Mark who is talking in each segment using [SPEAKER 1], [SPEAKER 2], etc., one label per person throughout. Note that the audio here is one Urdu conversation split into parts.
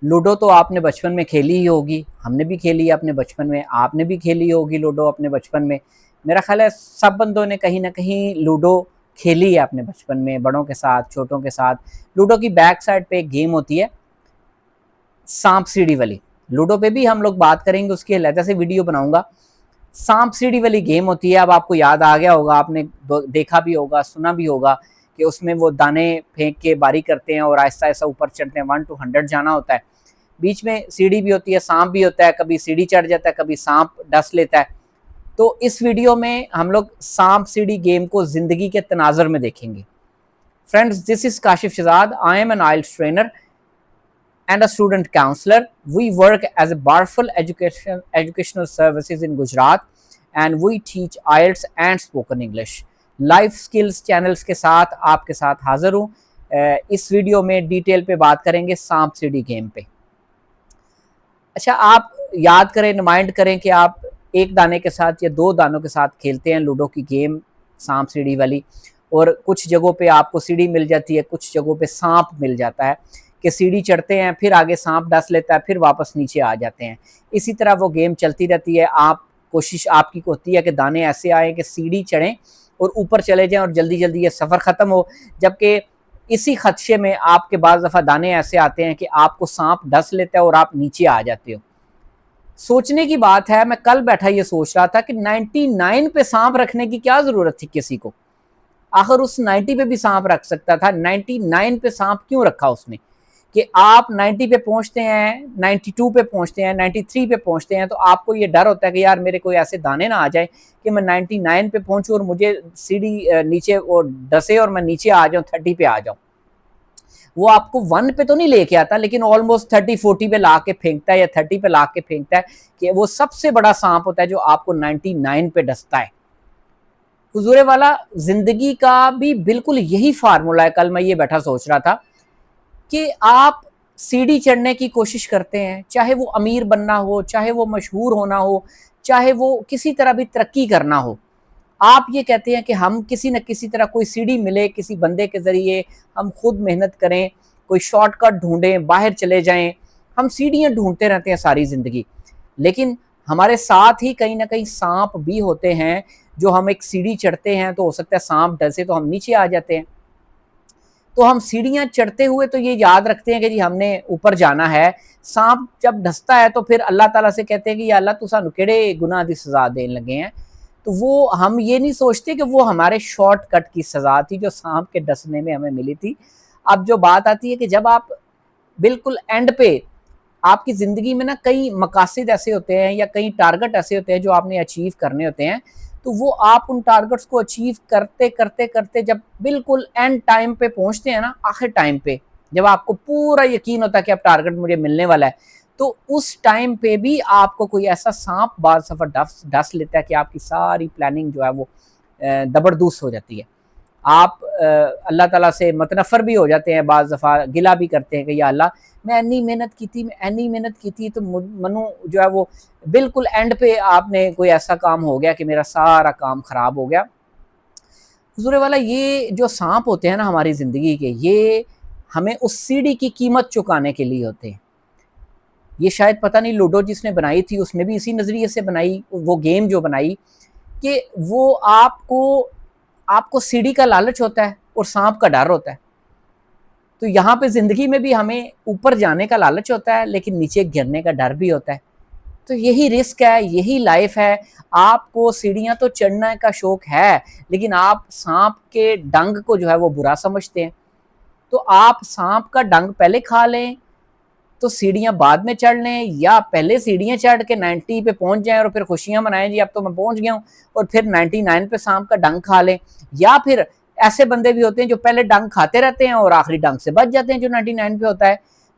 [SPEAKER 1] لوڈو تو آپ نے بچپن میں کھیلی ہی ہوگی، ہم نے بھی کھیلی ہے اپنے بچپن میں، آپ نے بھی کھیلی ہوگی لوڈو اپنے بچپن میں۔ میرا خیال ہے سب بندوں نے کہیں نہ کہیں لوڈو کھیلی ہے اپنے بچپن میں، بڑوں کے ساتھ، چھوٹوں کے ساتھ۔ لوڈو کی بیک سائڈ پہ ایک گیم ہوتی ہے سانپ سیڑھی والی، لوڈو پہ بھی ہم لوگ بات کریں گے، اس کی علیحدہ سے ویڈیو بناؤں گا۔ سانپ سیڑھی والی گیم ہوتی ہے، اب آپ کو یاد آ گیا ہوگا، آپ نے دیکھا بھی ہوگا، سنا بھی ہوگا کہ اس میں وہ دانے پھینک کے باری کرتے ہیں اور آہستہ آہستہ اوپر چڑھتے ہیں، 1 to 100 جانا ہوتا ہے، بیچ میں سیڑھی بھی ہوتی ہے، سانپ بھی ہوتا ہے، کبھی سیڑھی چڑھ جاتا ہے، کبھی سانپ ڈس لیتا ہے۔ تو اس ویڈیو میں ہم لوگ سانپ سیڑھی گیم کو زندگی کے تناظر میں دیکھیں گے۔ Friends, this is Kashif Shahzad, I am an IELTS trainer and a student counselor. We work as a Barful educational services in Gujarat and we teach IELTS and spoken English. Life skills channels کے ساتھ آپ کے ساتھ حاضر ہوں۔ اس ویڈیو میں ڈیٹیل پہ بات کریں گے سانپ سیڑھی گیم پہ۔ اچھا، آپ یاد کریں، ریمائنڈ کریں کہ آپ ایک دانے کے ساتھ یا 2 دانوں کے ساتھ کھیلتے ہیں لوڈو کی گیم سانپ سیڑھی والی، اور کچھ جگہوں پہ آپ کو سیڑھی مل جاتی ہے، کچھ جگہوں پہ سانپ مل جاتا ہے کہ سیڑھی چڑھتے ہیں، پھر آگے سانپ ڈس لیتا ہے، پھر واپس نیچے آ جاتے ہیں۔ اسی طرح وہ گیم چلتی رہتی ہے۔ کوشش آپ کی ہوتی ہے کہ دانے ایسے آئیں کہ سیڑھی چڑھیں اور اوپر چلے جائیں اور جلدی جلدی یہ سفر ختم ہو، جبکہ اسی خدشے میں آپ کے بعض دفعہ دانے ایسے آتے ہیں کہ آپ کو سانپ ڈس لیتا ہے اور آپ نیچے آ جاتے ہو۔ سوچنے کی بات ہے، میں کل بیٹھا یہ سوچ رہا تھا کہ 99 پہ سانپ رکھنے کی کیا ضرورت تھی کسی کو؟ آخر اس 90 پہ بھی سانپ رکھ سکتا تھا، 99 پہ سانپ کیوں رکھا اس نے؟ کہ آپ 90 پہ پہنچتے ہیں، 92 پہ پہنچتے ہیں، 93 پہ پہنچتے ہیں، تو آپ کو یہ ڈر ہوتا ہے کہ یار میرے کوئی ایسے دانے نہ آ جائیں کہ میں 99 پہ پہنچوں اور مجھے سیڑھی نیچے وہ ڈسے اور میں نیچے آ جاؤں، 30 پہ آ جاؤں۔ وہ آپ کو 1 پہ تو نہیں لے کے آتا، لیکن آلموسٹ 30-40 پہ لا کے پھینکتا ہے یا 30 پہ لا کے پھینکتا ہے کہ وہ سب سے بڑا سانپ ہوتا ہے جو آپ کو 99 پہ ڈستا ہے۔ حضور والا، زندگی کا بھی بالکل یہی فارمولا ہے۔ کل میں یہ بیٹھا سوچ رہا تھا کہ آپ سیڑھی چڑھنے کی کوشش کرتے ہیں، چاہے وہ امیر بننا ہو، چاہے وہ مشہور ہونا ہو، چاہے وہ کسی طرح بھی ترقی کرنا ہو، آپ یہ کہتے ہیں کہ ہم کسی نہ کسی طرح کوئی سیڑھی ملے کسی بندے کے ذریعے، ہم خود محنت کریں، کوئی شارٹ کٹ ڈھونڈیں، باہر چلے جائیں۔ ہم سیڑھیاں ڈھونڈتے رہتے ہیں ساری زندگی، لیکن ہمارے ساتھ ہی کہیں نہ کہیں سانپ بھی ہوتے ہیں، جو ہم ایک سیڑھی چڑھتے ہیں تو ہو سکتا ہے سانپ ڈسے تو ہم نیچے آ جاتے ہیں۔ تو ہم سیڑھیاں چڑھتے ہوئے تو یہ یاد رکھتے ہیں کہ جی ہم نے اوپر جانا ہے، سانپ جب ڈستا ہے تو پھر اللہ تعالیٰ سے کہتے ہیں کہ یا اللہ تو سانو کیڑے گناہ دی سزا دین لگے ہیں۔ تو وہ ہم یہ نہیں سوچتے کہ وہ ہمارے شارٹ کٹ کی سزا تھی جو سانپ کے ڈسنے میں ہمیں ملی تھی۔ اب جو بات آتی ہے کہ جب آپ بالکل اینڈ پہ، آپ کی زندگی میں نا کئی مقاصد ایسے ہوتے ہیں یا کئی ٹارگٹ ایسے ہوتے ہیں جو آپ نے اچیو کرنے ہوتے ہیں، تو وہ آپ ان ٹارگٹس کو اچیو کرتے کرتے کرتے جب بالکل اینڈ ٹائم پہ پہنچتے ہیں نا، آخر ٹائم پہ جب آپ کو پورا یقین ہوتا ہے کہ اب ٹارگٹ مجھے ملنے والا ہے، تو اس ٹائم پہ بھی آپ کو کوئی ایسا سانپ بعض دفعہ ڈس لیتا ہے کہ آپ کی ساری پلاننگ جو ہے وہ زبردست ہو جاتی ہے۔ آپ اللہ تعالیٰ سے متنفر بھی ہو جاتے ہیں، بعض دفعہ گلہ بھی کرتے ہیں کہ یا اللہ میں انی محنت کی تھی تو منو جو ہے وہ بالکل اینڈ پہ آپ نے کوئی ایسا کام ہو گیا کہ میرا سارا کام خراب ہو گیا۔ حضور والا، یہ جو سانپ ہوتے ہیں نا ہماری زندگی کے، یہ ہمیں اس سیڑھی کی قیمت چکانے کے لیے ہوتے ہیں۔ یہ شاید پتہ نہیں لوڈو جس نے بنائی تھی اس نے بھی اسی نظریے سے بنائی، وہ گیم جو بنائی کہ وہ آپ کو سیڑھی کا لالچ ہوتا ہے اور سانپ کا ڈر ہوتا ہے۔ تو یہاں پہ زندگی میں بھی ہمیں اوپر جانے کا لالچ ہوتا ہے لیکن نیچے گرنے کا ڈر بھی ہوتا ہے۔ تو یہی رسک ہے، یہی لائف ہے۔ آپ کو سیڑھیاں تو چڑھنے کا شوق ہے، لیکن آپ سانپ کے ڈنگ کو جو ہے وہ برا سمجھتے ہیں۔ تو آپ سانپ کا ڈنگ پہلے کھا لیں تو سیڑھیاں بعد میں چڑھ لیں، یا پہلے سیڑھیاں چڑھ کے 90 پہ پہنچ جائیں اور پھر خوشیاں منائیں جی اب تو میں پہنچ گیا ہوں، اور پھر 99 پہ سانپ کا ڈنگ کھا لیں۔ یا پھر ایسے بندے بھی ہوتے ہیں جو پہلے ڈنگ کھاتے رہتے ہیں اور آخری ڈنگ سے بچ جاتے ہیں جو 99 پہ ہوتا ہے۔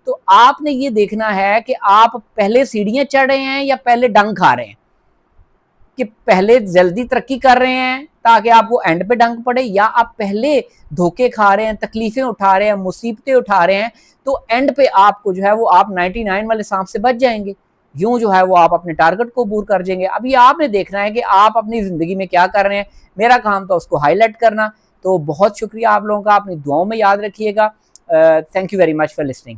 [SPEAKER 1] تو آپ نے یہ دیکھنا ہے کہ آپ پہلے سیڑھیاں چڑھ رہے ہیں یا پہلے ڈنگ کھا رہے ہیں، کہ پہلے جلدی ترقی کر رہے ہیں تاکہ آپ کو اینڈ پہ ڈنگ پڑے، یا آپ پہلے دھوکے کھا رہے ہیں، تکلیفیں اٹھا رہے ہیں، مصیبتیں اٹھا رہے ہیں، تو اینڈ پہ آپ کو جو ہے وہ آپ 99 والے سانپ سے بچ جائیں گے، یوں جو ہے وہ آپ اپنے ٹارگٹ کو عبور کر جائیں گے۔ ابھی آپ نے دیکھنا ہے کہ آپ اپنی زندگی میں کیا کر رہے ہیں، میرا کام تو اس کو ہائی لائٹ کرنا۔ تو بہت شکریہ آپ لوگوں کا، اپنی دعاؤں میں یاد رکھیے گا۔ Thank you very much for listening.